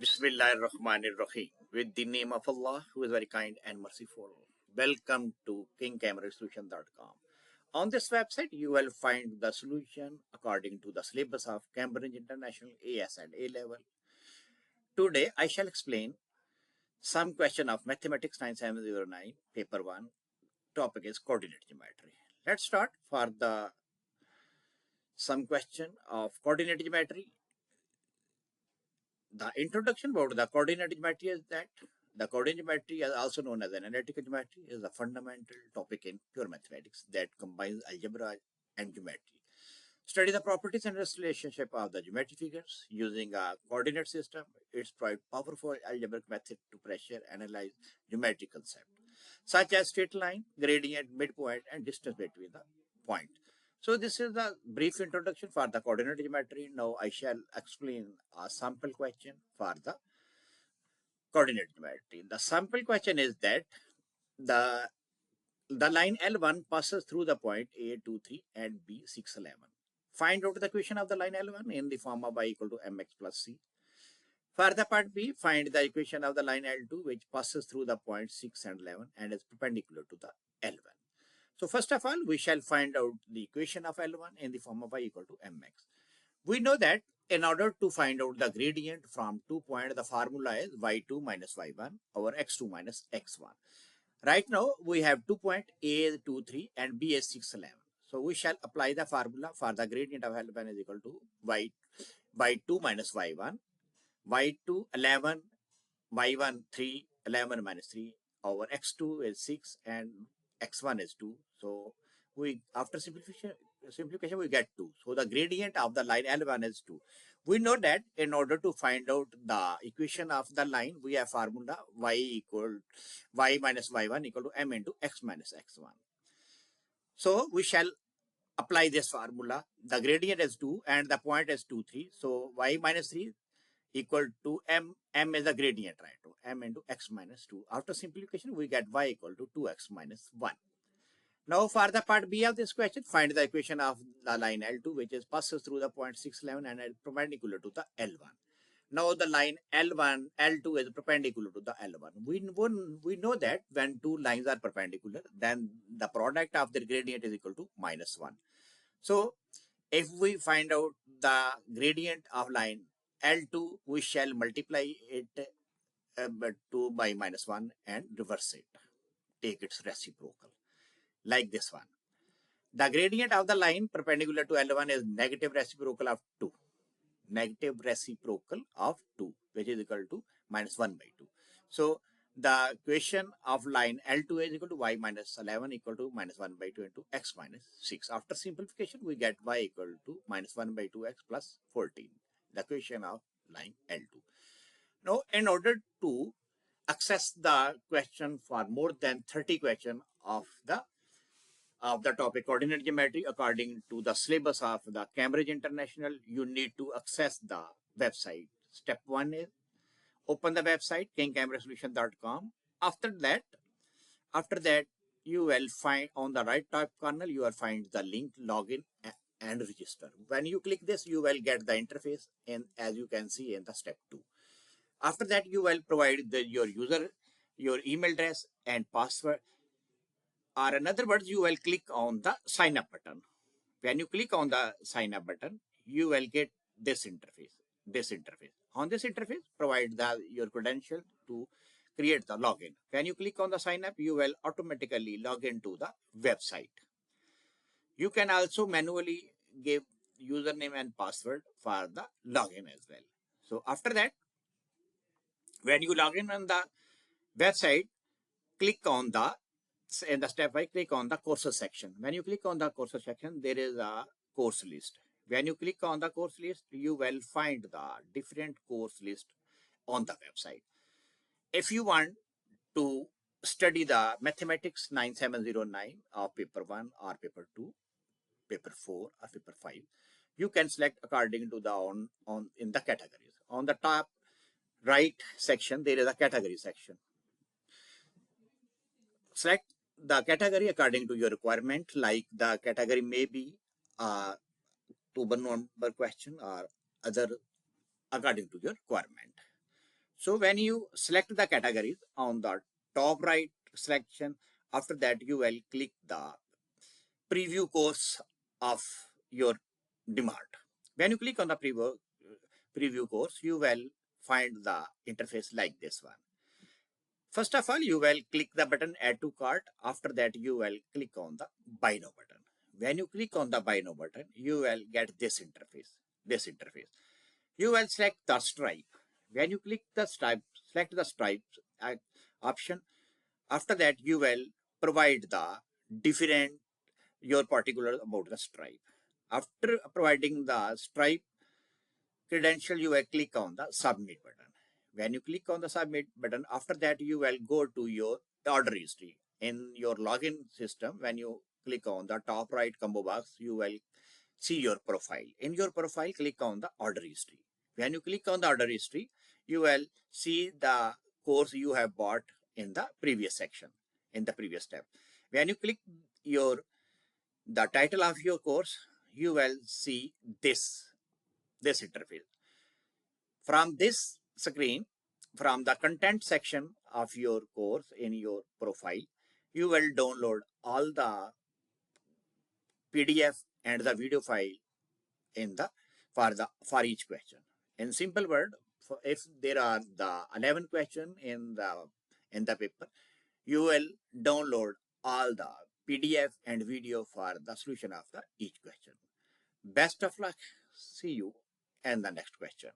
Bismillahirrahmanirrahim. With the name of Allah, who is very kind and merciful. Welcome to KingCameraSolution.com. On this website, you will find the solution according to the syllabus of Cambridge International AS and A level. Today, I shall explain some question of Mathematics-9709, paper 1. Topic is coordinate geometry. Let's start for the some question of coordinate geometry. The introduction about the coordinate geometry is that the coordinate geometry, is also known as analytical geometry, is a fundamental topic in pure mathematics that combines algebra and geometry. Study the properties and relationship of the geometry figures using a coordinate system. It's provides powerful algebraic method to pressure analyze geometric concepts such as straight line, gradient, midpoint, and distance between the point. So this is the brief introduction for the coordinate geometry. Now I shall explain a sample question for the coordinate geometry. The sample question is that the line L1 passes through the point A 2, 3 and B 6, 11. Find out the equation of the line L1 in the form of y equal to mx plus c. For the part B, find the equation of the line L2 which passes through the point 6 and 11 and is perpendicular to the L1. So first of all, we shall find out the equation of L1 in the form of y equal to mx. We know that in order to find out the gradient from 2 points, the formula is y2 minus y1 over x2 minus x1. Right now, we have 2 points, A is 2, 3 and B is 6, 11. So we shall apply the formula for the gradient of L1 is equal to y2 minus y1, y2 11, y1 3, 11 minus 3 over x2 is 6 and x1 is 2. So we after simplification we get 2. So the gradient of the line L1 is 2. We know that in order to find out the equation of the line, we have formula y minus y1 equal to m into x minus x1. So we shall apply this formula. The gradient is 2 and the point is 2, 3. So y minus 3 equal to m is the gradient, right? So m into x minus 2. After simplification, we get y equal to 2x minus 1. Now for the part B of this question, find the equation of the line L2 which is passes through the point 6, 11 and is perpendicular to the L1. Now the line L2 is perpendicular to the L1. We know that when two lines are perpendicular, then the product of their gradient is equal to minus 1. So if we find out the gradient of line L2, we shall multiply it 2 by minus 1 and reverse it. Take its reciprocal. Like this one. The gradient of the line perpendicular to L1 is negative reciprocal of 2. Negative reciprocal of 2, which is equal to minus 1 by 2. So the equation of line L2 is equal to y minus 11 equal to minus 1 by 2 into x minus 6. After simplification, we get y equal to minus 1 by 2x plus 14. The equation of line L2. Now, in order to access the question for more than 30 questions of the topic coordinate geometry according to the syllabus of the Cambridge International, you need to access the website. Step 1 is open the website KingCameraSolution.com. After that, you will find on the right top corner, you will find the link login and register. When you click this, you will get the interface in as you can see in the step 2. After that, you will provide your email address and password. Or in other words, you will click on the sign up button. When you click on the sign up button, you will get this interface. On this interface, provide your credential to create the login. When you click on the sign up, you will automatically log into the website. You can also manually give username and password for the login as well. So after that, when you log in on the website, click on in the step 5, click on the courses section. When you click on the courses section, there is a course list. When you click on the course list, you will find the different course list on the website. If you want to study the Mathematics-9709 of paper 1 or paper 2, paper 4 or paper 5, you can select according to the in the categories. On the top right section, there is a category section. Select the category according to your requirement, like the category may be 2 number question or other according to your requirement. So when you select the categories on the top right selection, after that you will click the preview course of your demand. When you click on the preview course, you will find the interface like this one. First of all, you will click the button add to cart. After that, you will click on the buy now button. When you click on the buy now button, you will get this interface. You will select the stripe. When you click the stripe, select the stripe option. After that, you will provide the different your particular about the stripe. After providing the stripe credential, you will click on the submit button. When you click on the submit button, after that you will go to your order history. In your login system, when you click on the top right combo box, you will see your profile. In your profile, click on the order history. When you click on the order history, you will see the course you have bought in the previous section, in the previous step. When you click the title of your course, you will see this interface. From this screen, from the content section of your course in your profile, you will download all the PDF and the video file in the for each question. In simple word, if there are the 11 question in the paper, you will download all the PDF and video for the solution of the each question. Best of luck. See you in the next question.